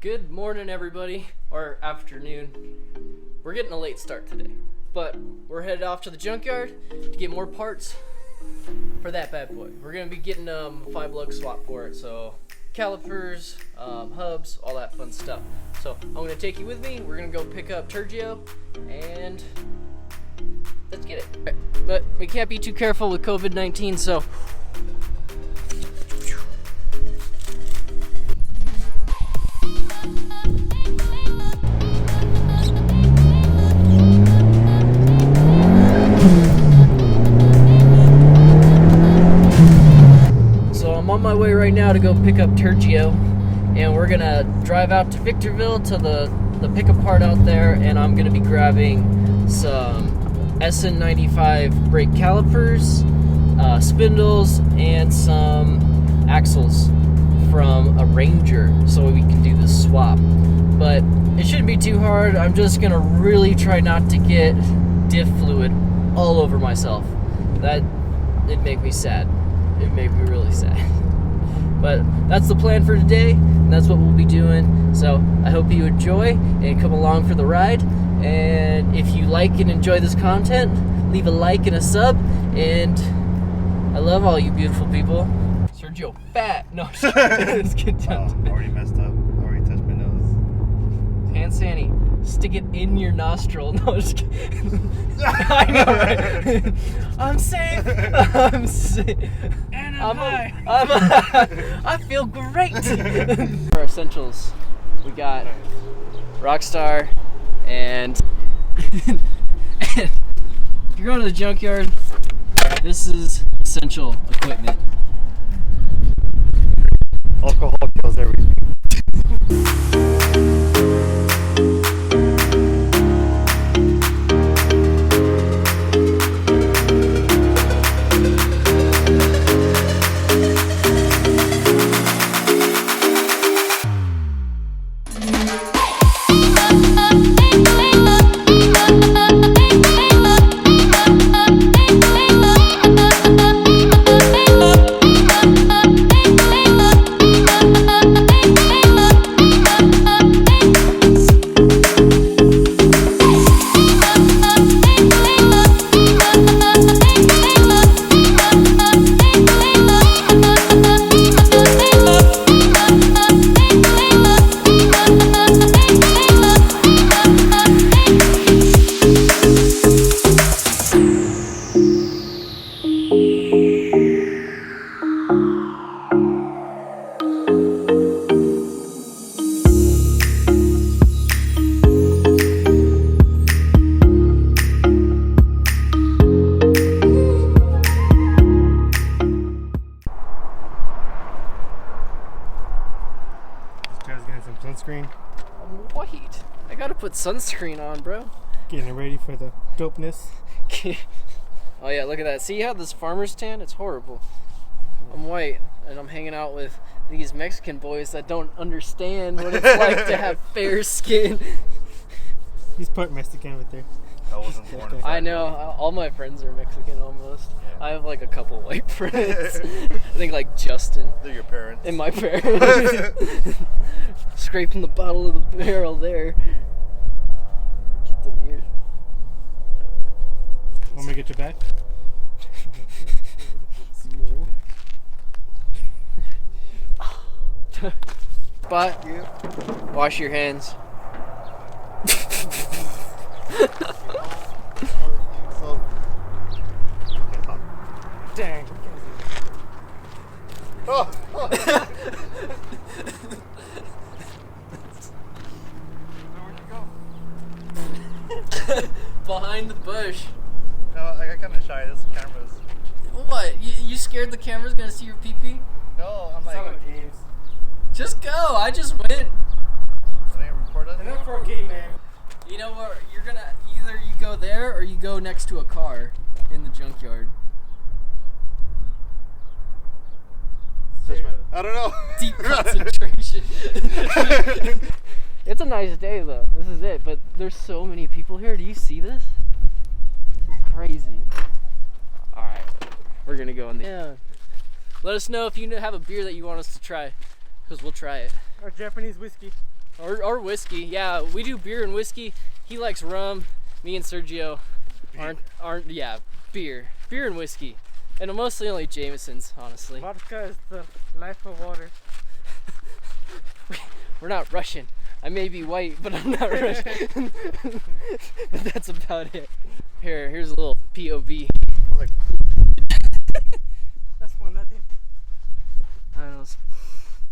Good morning, everybody, or afternoon. We're getting a late start today, but we're headed off to the junkyard to get more parts for that bad boy. We're gonna be getting a 5-lug swap for it, so calipers, hubs, all that fun stuff. So I'm gonna take you with me. We're gonna go pick up Turgio, and let's get it. But we can't be too careful with COVID-19, so. I'm on my way right now to go pick up Turgio, and we're gonna drive out to Victorville to the pickup part out there, and I'm gonna be grabbing some SN95 brake calipers, spindles, and some axles from a Ranger so we can do this swap. But it shouldn't be too hard. I'm just gonna really try not to get diff fluid all over myself. It'd make me sad. It made me really sad. But that's the plan for today, and that's what we'll be doing. So I hope you enjoy and come along for the ride. And if you like and enjoy this content, leave a like and a sub. And I love all you beautiful people. Sergio, fat. No, let's get down. Already messed up. Already touched my nose. Hand Sandy, stick it in your nostril. No, just kidding. I know, right? I'm safe. I'm safe. And I feel great. For our essentials, we got Rockstar, and if you're going to the junkyard, this is essential equipment. Alcohol kills everything. Sunscreen. I'm white. I gotta put sunscreen on, bro. Getting ready for the dopeness. Oh yeah, look at that. See how this farmer's tan? It's horrible. I'm white, and I'm hanging out with these Mexican boys that don't understand what it's like to have fair skin. He's part Mexican right there. I wasn't born. I know. All my friends are Mexican almost. Yeah. I have like a couple white friends. I think like Justin. They're your parents. And my parents. Scraping the bottom of the barrel there. Get them here. Want me to get you back? No. But wash your hands. Dang. Oh. Where'd you go? Behind the bush. No, I got kind of shy. There's cameras. What? You scared the camera's gonna see your pee-pee? No, I'm like. Games. Just go. I just went. So they record us? Enough for a game, man. You know what? You're gonna either you go there or you go next to a car in the junkyard. I don't know. Deep concentration. It's a nice day though. This is it. But there's so many people here. Do you see this? This is crazy. All right, we're gonna go in the. Yeah. Let us know if you have a beer that you want us to try, because we'll try it. Our Japanese whiskey. Or whiskey. Yeah, we do beer and whiskey. He likes rum. Me and Sergio aren't yeah, beer and whiskey, and mostly only Jameson's, honestly. Vodka is the life of water. We're not Russian. I may be white, but I'm not Russian. But that's about it. Here's a little POV. That's one nothing. I don't know.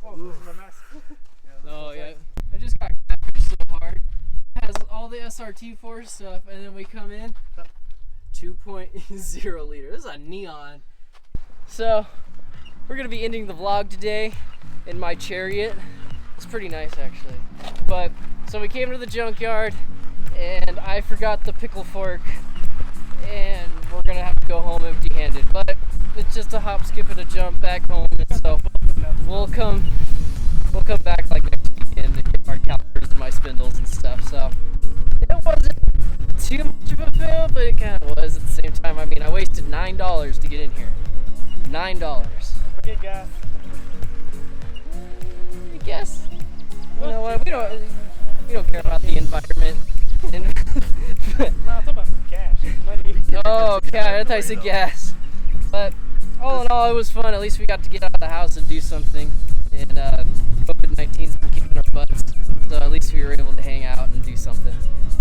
Oh, my mask. Oh yeah, I just got catfished so hard. It has all the SRT4 stuff, and then we come in 2.0 liter. This is a neon. So we're gonna be ending the vlog today in my chariot. It's pretty nice actually. But so we came to the junkyard, and I forgot the pickle fork, and we're gonna have to go home empty-handed. But it's just a hop, skip, and a jump back home, and so we'll come back like next weekend and get our calipers and my spindles and stuff. So it wasn't too much of a fail, but it kind of was at the same time. I mean, I wasted $9 to get in here. $9. Forget gas. I guess. You know what? We don't care about the environment. No, I'm talking about cash, money. Oh, okay. I thought I said gas. But all in all, it was fun. At least we got to get out of the house and do something. And COVID-19's been kicking our butts, so at least we were able to hang out and do something.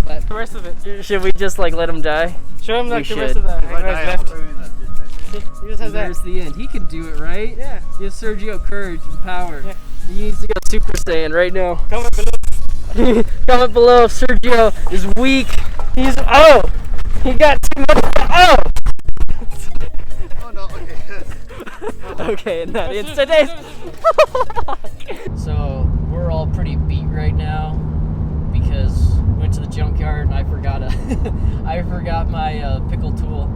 But The rest of it. should we just like let him die? Show him like We the rest should. of the If I die, hangers I'm left. doing that ditch right there. He just has that. There's the end. He can do it, right? Yeah. Give Sergio courage and power. Yeah. He needs to go Super Saiyan right now. Comment below. Comment below if Sergio is weak. He got too much. Oh no, okay. Okay, and that ends today's. So we're all pretty beat right now because we went to the junkyard and I forgot my pickle tool,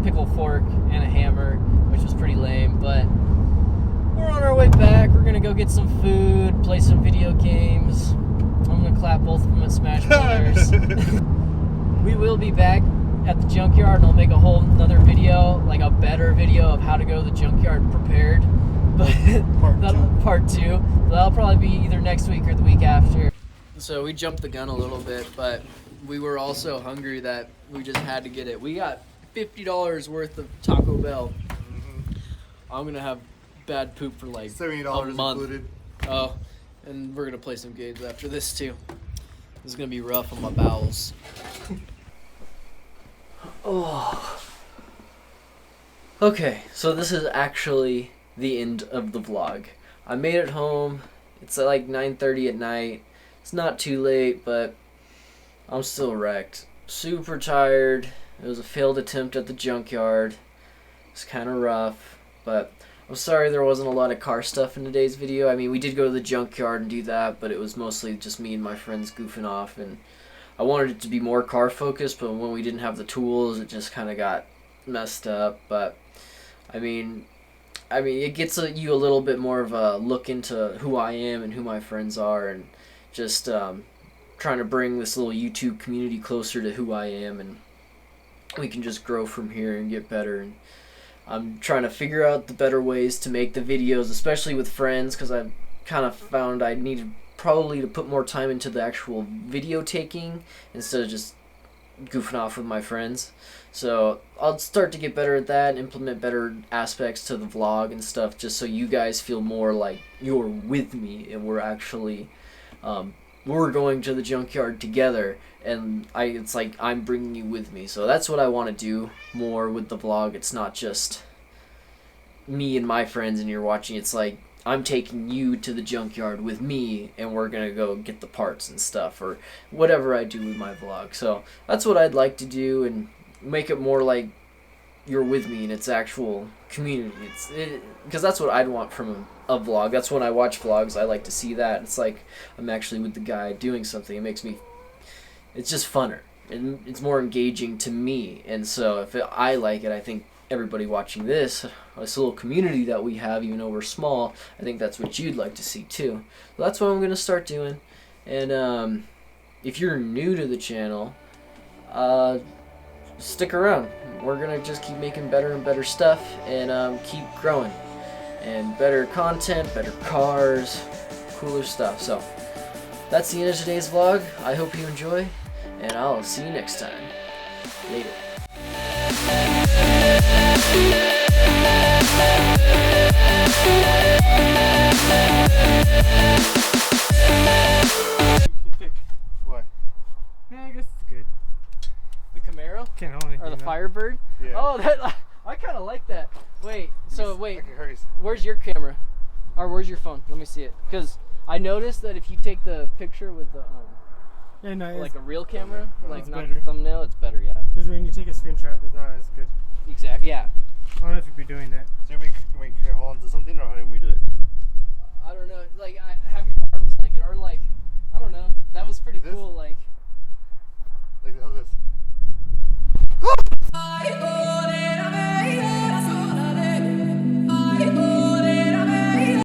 pickle fork, and a hammer, which was pretty lame. But we're on our way back. We're gonna go get some food, play some video games. I'm gonna clap both of them at Smash Brothers. We will be back at the junkyard, and I'll make a whole another video, like a better video of how to go to the junkyard prepared. But part two. That'll probably be either next week or the week after. So we jumped the gun a little bit, but we were also hungry that we just had to get it. We got $50 worth of Taco Bell. I'm gonna have bad poop for like $70 a month. included. Oh, and we're gonna play some games after this too. This is gonna be rough on my bowels. Oh. Okay, so this is actually the end of the vlog. I made it home. It's like 9:30 at night. It's not too late, but I'm still wrecked. Super tired. It was a failed attempt at the junkyard. It's kind of rough, but I'm sorry there wasn't a lot of car stuff in today's video. I mean, we did go to the junkyard and do that, but it was mostly just me and my friends goofing off, and I wanted it to be more car focused, but when we didn't have the tools, it just kind of got messed up. But I mean, it gets you a little bit more of a look into who I am and who my friends are, and just trying to bring this little YouTube community closer to who I am, and we can just grow from here and get better. And I'm trying to figure out the better ways to make the videos, especially with friends, because I've kind of found I needed probably to put more time into the actual video taking instead of just goofing off with my friends. So I'll start to get better at that and implement better aspects to the vlog and stuff, just so you guys feel more like you're with me and we're actually we're going to the junkyard together, and it's like I'm bringing you with me. So that's what I want to do more with the vlog. It's not just me and my friends and you're watching. It's like I'm taking you to the junkyard with me, and we're gonna go get the parts and stuff, or whatever I do with my vlog. So that's what I'd like to do, and make it more like you're with me and it's actual community. Because that's what I'd want from a vlog. That's when I watch vlogs, I like to see that. It's like I'm actually with the guy doing something. It makes me, it's just funner, and it's more engaging to me. And so if I like it, I think everybody watching this little community that we have, even though we're small, I think that's what you'd like to see too. So that's what I'm going to start doing. And if you're new to the channel, stick around. We're going to just keep making better and better stuff, and keep growing. And better content, better cars, cooler stuff. So that's the end of today's vlog. I hope you enjoy, and I'll see you next time. Later. Why? Yeah, I guess it's good. The Camaro? Can't hold anything. Or the up. Firebird? Yeah. Oh, that I kind of like that. Wait, so wait, Okay, hurry. where's your camera? Or where's your phone? Let me see it. Because I noticed that if you take the picture with the Yeah, no, like a real camera, like it's not better. the thumbnail, it's better. Yeah. because when you take a screenshot, it's not as good. Exactly. Yeah. I don't know if you'd be doing that. So we can hold on to something, or how do we do it? I don't know. Like I have your arms like it, or like I don't know. That was pretty This? cool.